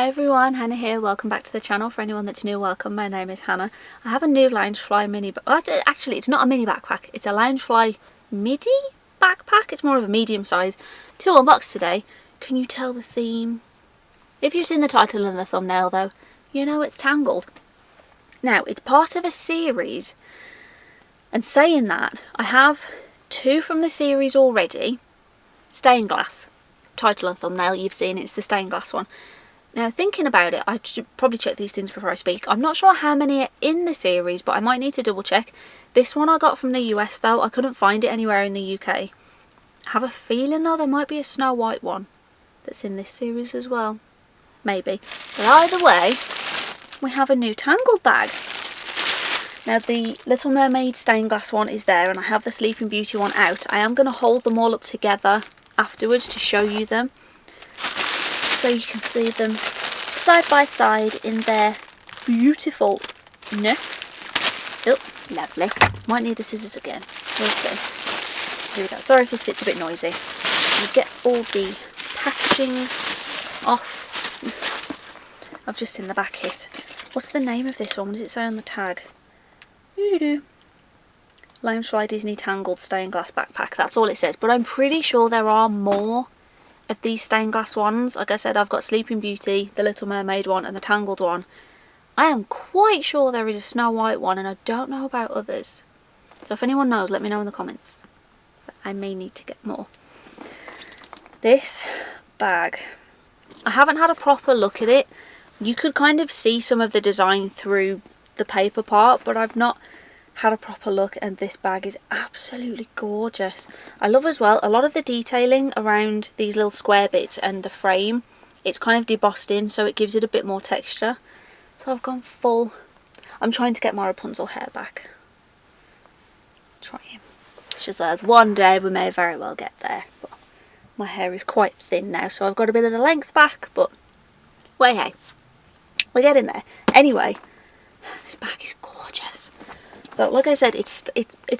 Hi everyone, Hannah here. Welcome back to the channel. For anyone that's new, welcome. My name is Hannah. I have a new Loungefly mini, actually it's not a mini backpack, it's a Loungefly midi backpack. It's more of a medium size to unbox today. Can you tell the theme? If you've seen the title and the thumbnail though, you know it's Tangled. Now it's part of a series, and saying that, I have two from the series already. Stained glass. Title and thumbnail, you've seen it, it's the stained glass one. Now thinking about it, I should probably check these things before I speak. I'm not sure how many are in the series, but I might need to double check. This one I got from the US though, I couldn't find it anywhere in the UK. I have a feeling though there might be a Snow White one that's in this series as well. Maybe. But either way, we have a new Tangled bag. Now the Little Mermaid stained glass one is there, and I have the Sleeping Beauty one out. I am going to hold them all up together afterwards to show you them, so you can see them side by side in their beautifulness. Oh, lovely. Might need the scissors again. We'll see. Here we go. Sorry if this bit's a bit noisy. You get all the packaging off. I've just seen the back hit. What's the name of this one? What does it say on the tag? Loungefly Disney Tangled stained glass backpack. That's all it says. But I'm pretty sure there are more of these stained glass ones. Like I said, I've got Sleeping Beauty, the Little Mermaid one, and the Tangled one. I am quite sure there is a Snow White one, and I don't know about others. So if anyone knows, let me know in the comments. But I may need to get more. This bag, I haven't had a proper look at it. You could kind of see some of the design through the paper part, but I've not had a proper look, and this bag is absolutely gorgeous. I love as well a lot of the detailing around these little square bits and the frame. It's kind of debossed in, so it gives it a bit more texture. So I've gone full. I'm trying to get my Rapunzel hair back. Trying. She says one day we may very well get there, but my hair is quite thin now, so I've got a bit of the length back, but well, hey, we're getting there. Anyway, this bag is gorgeous. So like I said, it's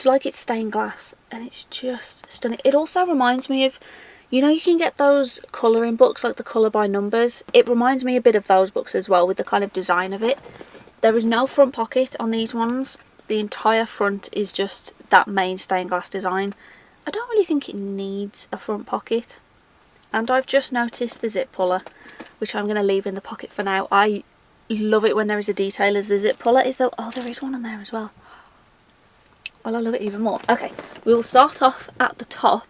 like it's stained glass, and it's just stunning. It also reminds me of, you know, you can get those colouring books, like the Colour by Numbers. It reminds me a bit of those books as well, with the kind of design of it. There is no front pocket on these ones. The entire front is just that main stained glass design. I don't really think it needs a front pocket. And I've just noticed the zip puller, which I'm going to leave in the pocket for now. I love it when there is a detail as the zip puller is though. Oh, there is one on there as well. Well, I love it even more. Okay, we will start off at the top.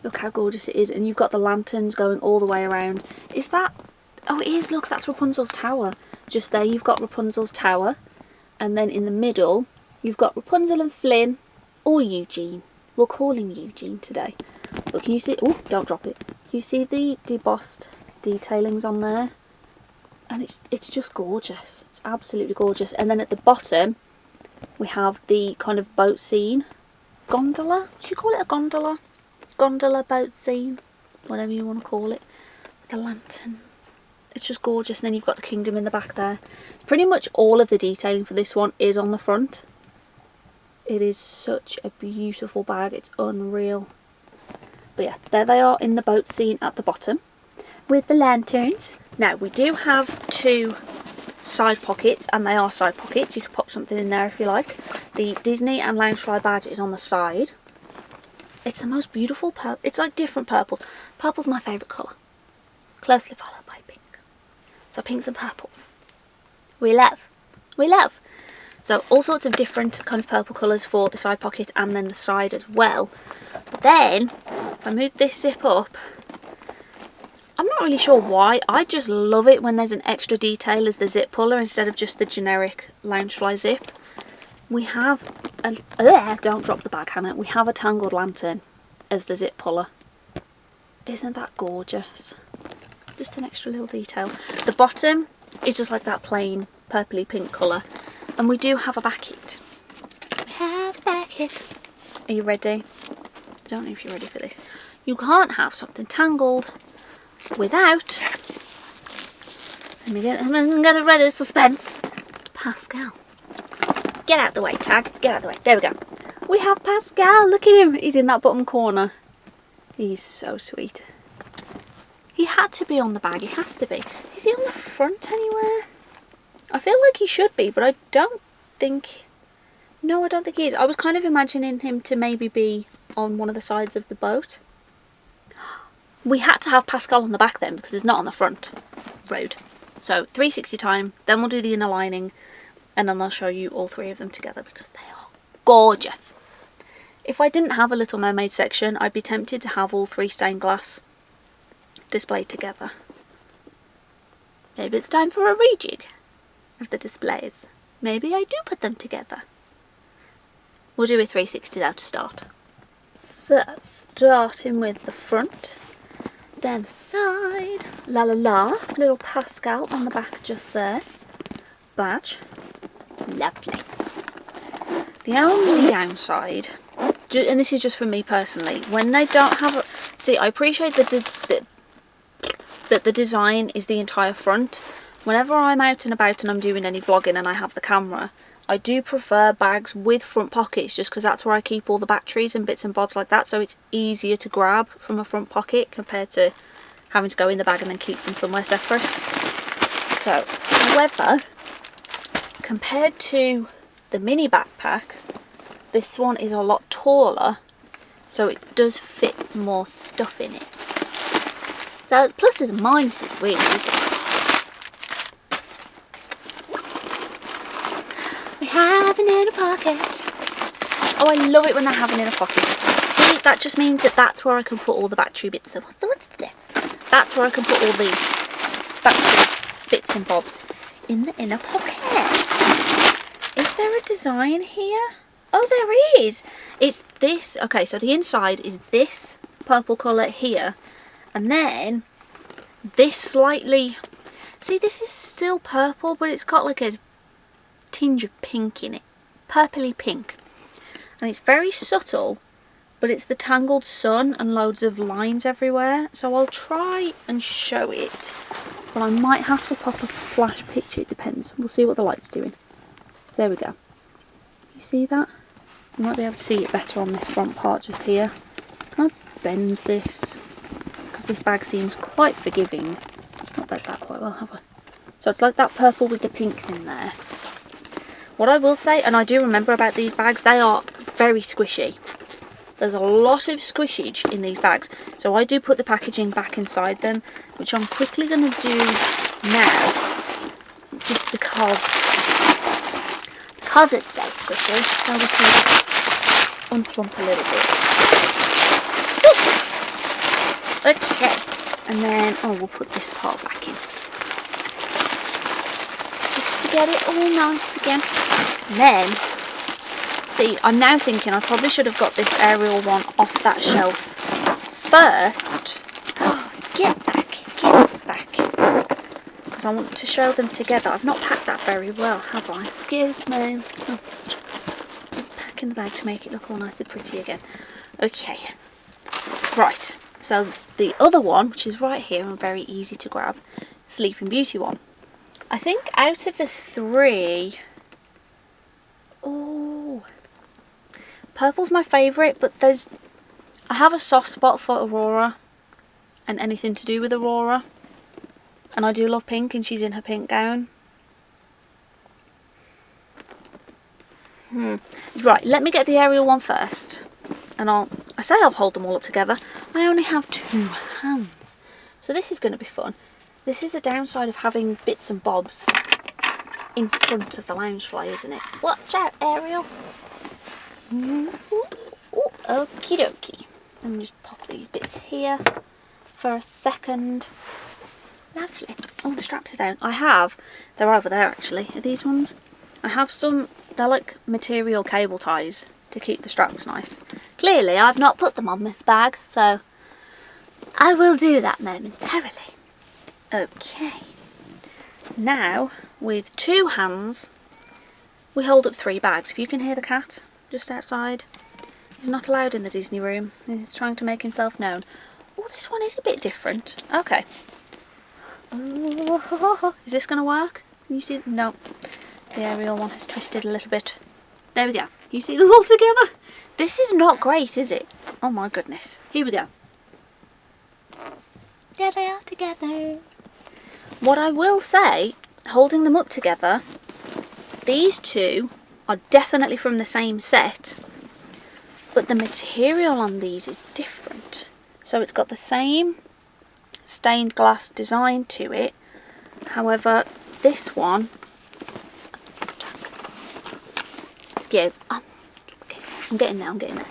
Look how gorgeous it is. And you've got the lanterns going all the way around. Is that... oh, it is. Look, that's Rapunzel's tower. Just there, you've got Rapunzel's tower. And then in the middle, you've got Rapunzel and Flynn, or Eugene. We'll call him Eugene today. Look, can you see... oh, don't drop it. You see the debossed detailings on there? And it's just gorgeous. It's absolutely gorgeous. And then at the bottom, we have the kind of boat scene. Gondola? Should you call it a gondola? Gondola boat scene? Whatever you want to call it. With the lanterns. It's just gorgeous. And then you've got the kingdom in the back there. Pretty much all of the detailing for this one is on the front. It is such a beautiful bag. It's unreal. But yeah, there they are in the boat scene at the bottom. With the lanterns. Now, we do have two side pockets, and they are side pockets. You can pop something in there if you like. The Disney and Loungefly badge is on the side. It's the most beautiful purple. It's like different purples. Purple's my favourite colour. Closely followed by pink. So pinks and purples. We love. We love. So all sorts of different kind of purple colours for the side pocket and then the side as well. But then, if I move this zip up, I'm not really sure why. I just love it when there's an extra detail as the zip puller instead of just the generic Loungefly zip. We have a... don't drop the bag, Hannah. We have a Tangled lantern as the zip puller. Isn't that gorgeous? Just an extra little detail. The bottom is just like that plain purpley pink colour. And we do have a back hit. We have a back hit. Are you ready? I don't know if you're ready for this. You can't have something tangled without, I'm gonna get it ready, suspense, Pascal. Get out the way, tag, get out the way, there we go. We have Pascal, look at him, he's in that bottom corner. He's so sweet. He had to be on the bag, he has to be. Is he on the front anywhere? I feel like he should be, but I don't think... No, I don't think he is. I was kind of imagining him to maybe be on one of the sides of the boat. We had to have Pascal on the back then, because he's not on the front. Rude. So, 360 time, then we'll do the inner lining, and then I'll show you all three of them together, because they are gorgeous. If I didn't have a Little Mermaid section, I'd be tempted to have all three stained glass displayed together. Maybe it's time for a rejig of the displays. Maybe I do put them together. We'll do a 360 now to start. So, starting with the front, then side, la la la, little Pascal on the back just there. Badge, lovely. The only downside, and this is just for me personally, when they don't have a... See, I appreciate that the design is the entire front. Whenever I'm out and about and I'm doing any vlogging and I have the camera, I do prefer bags with front pockets, just because that's where I keep all the batteries and bits and bobs like that, so it's easier to grab from a front pocket compared to having to go in the bag and then keep them somewhere separate. So, however, compared to the mini backpack, this one is a lot taller, so it does fit more stuff in it. So it's pluses and minuses really, isn't it? We have an inner pocket. Oh, I love it when they have an inner pocket. See, that just means that that's where I can put all the battery bits. What's this? That's where I can put all the battery bits and bobs in the inner pocket. Is there a design here? Oh, there is. It's this. Okay, so the inside is this purple colour here. And then this slightly... See, this is still purple, but it's got like a tinge of pink in it. Purpley pink. And it's very subtle, but it's the Tangled sun and loads of lines everywhere. So I'll try and show it. But I might have to pop a flash picture. It depends. We'll see what the light's doing. So there we go. You see that? You might be able to see it better on this front part just here. Can I bend this? Because this bag seems quite forgiving. I've not bent that quite well, have I? So it's like that purple with the pinks in there. What I will say, and I do remember about these bags, they are very squishy. There's a lot of squishage in these bags. So I do put the packaging back inside them, which I'm quickly going to do now. Just because it's so squishy. So we can unplump a little bit. Okay. And then, oh, we'll put this part back in. Just to get it all nice again. And then, see, I'm now thinking I probably should have got this aerial one off that shelf first. Get back. Because I want to show them together. I've not packed that very well, have I? Excuse me. Just packing the bag to make it look all nice and pretty again. Okay. Right. So the other one, which is right here and very easy to grab, Sleeping Beauty one. I think out of the three... Oh, purple's my favourite, but I have a soft spot for Aurora and anything to do with Aurora, and I do love pink, and she's in her pink gown. Right, let me get the aerial one first, and I'll hold them all up together. I only have 2 hands, so this is going to be fun. This is the downside of having bits and bobs in front of the Loungefly, isn't it? Watch out, Ariel. Okie dokie. Let me just pop these bits here for a second. Lovely. Oh, the straps are down. They're over there actually, are these ones? I have some, they're like material cable ties to keep the straps nice. Clearly, I've not put them on this bag, so I will do that momentarily. Okay. Now, with 2 hands, we hold up 3 bags. If you can hear the cat just outside, he's not allowed in the Disney room. He's trying to make himself known. Oh, this one is a bit different. Okay. Oh, is this going to work? You see? No. The aerial one has twisted a little bit. There we go. You see them all together? This is not great, is it? Oh my goodness. Here we go. There they are together. What I will say, holding them up together, these two are definitely from the same set, but the material on these is different. So it's got the same stained glass design to it. However, this one, yes, I'm getting there.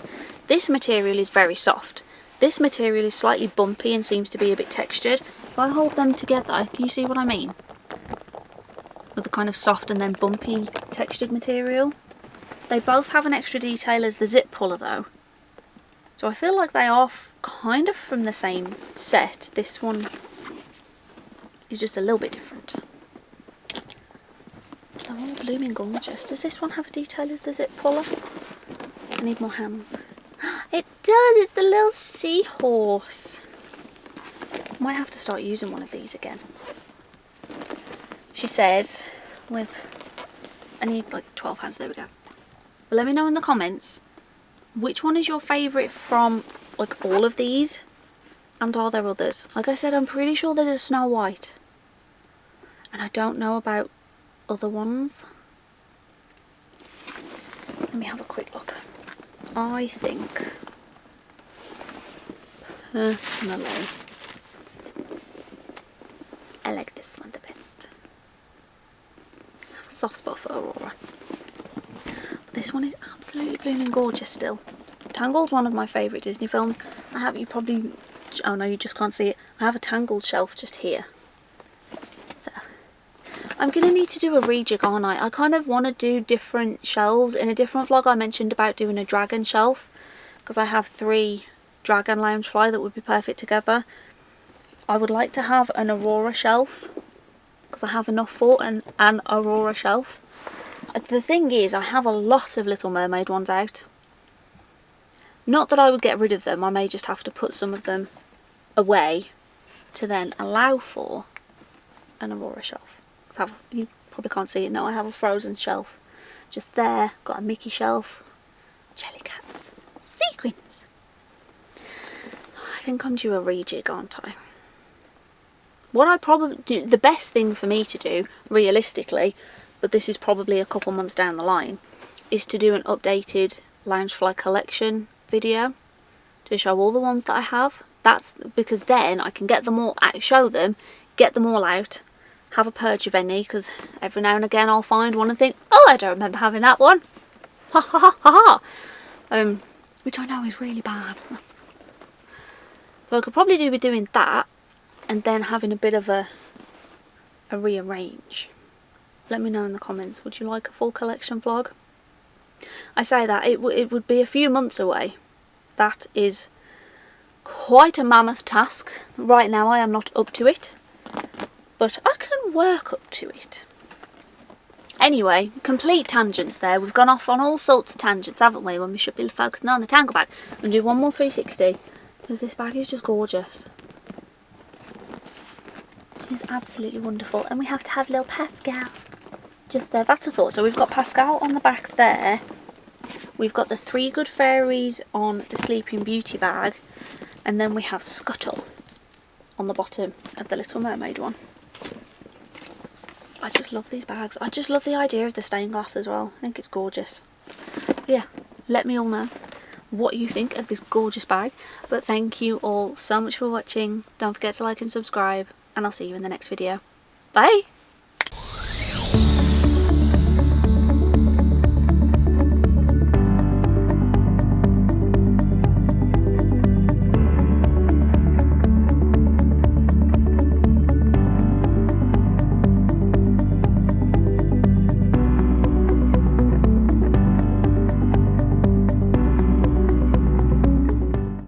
This material is very soft. This material is slightly bumpy and seems to be a bit textured. If I hold them together, can you see what I mean? With the kind of soft and then bumpy textured material. They both have an extra detail as the zip puller though. So I feel like they are kind of from the same set. This one is just a little bit different. They're all blooming gorgeous. Does this one have a detail as the zip puller? I need more hands. It does! It's the little seahorse. Might have to start using one of these again. She says, I need like 12 hands, there we go. But let me know in the comments, which one is your favourite from like all of these? And are there others? Like I said, I'm pretty sure there's a Snow White. And I don't know about other ones. Let me have a quick look. I think, personally, I like this one the best. I have a soft spot for Aurora. This one is absolutely blooming gorgeous still. Tangled's one of my favourite Disney films. I have, you probably, oh no, you just can't see it. I have a Tangled shelf just here. So, I'm going to need to do a rejig, aren't I? I kind of want to do different shelves. In a different vlog I mentioned about doing a dragon shelf, because I have 3 dragon Loungefly that would be perfect together. I would like to have an Aurora shelf, because I have enough for an Aurora shelf. The thing is, I have a lot of Little Mermaid ones out. Not that I would get rid of them, I may just have to put some of them away to then allow for an Aurora shelf. You probably can't see it now, I have a Frozen shelf just there, got a Mickey shelf, jelly cats, sequins. I think I'm due a rejig, aren't I? What I probably do, the best thing for me to do, realistically, but this is probably a couple months down the line, is to do an updated Loungefly collection video to show all the ones that I have. That's because then I can get them all out, show them, get them all out, have a purge of any, because every now and again I'll find one and think, oh, I don't remember having that one. Ha ha ha ha ha. Which I know is really bad. So I could probably do with doing that and then having a bit of a rearrange. Let me know in the comments, would you like a full collection vlog? I say that, it would be a few months away. That is quite a mammoth task. Right now I am not up to it, but I can work up to it. Anyway, complete tangents there. We've gone off on all sorts of tangents, haven't we, when we should be focusing on the Tangle bag. I'm going to do one more 360, because this bag is just gorgeous. It's absolutely wonderful. And we have to have little Pascal just there. That's a thought. So we've got Pascal on the back there. We've got the 3 Good Fairies on the Sleeping Beauty bag. And then we have Scuttle on the bottom of the Little Mermaid one. I just love these bags. I just love the idea of the stained glass as well. I think it's gorgeous. Yeah, let me all know what you think of this gorgeous bag. But thank you all so much for watching. Don't forget to like and subscribe. And I'll see you in the next video. Bye!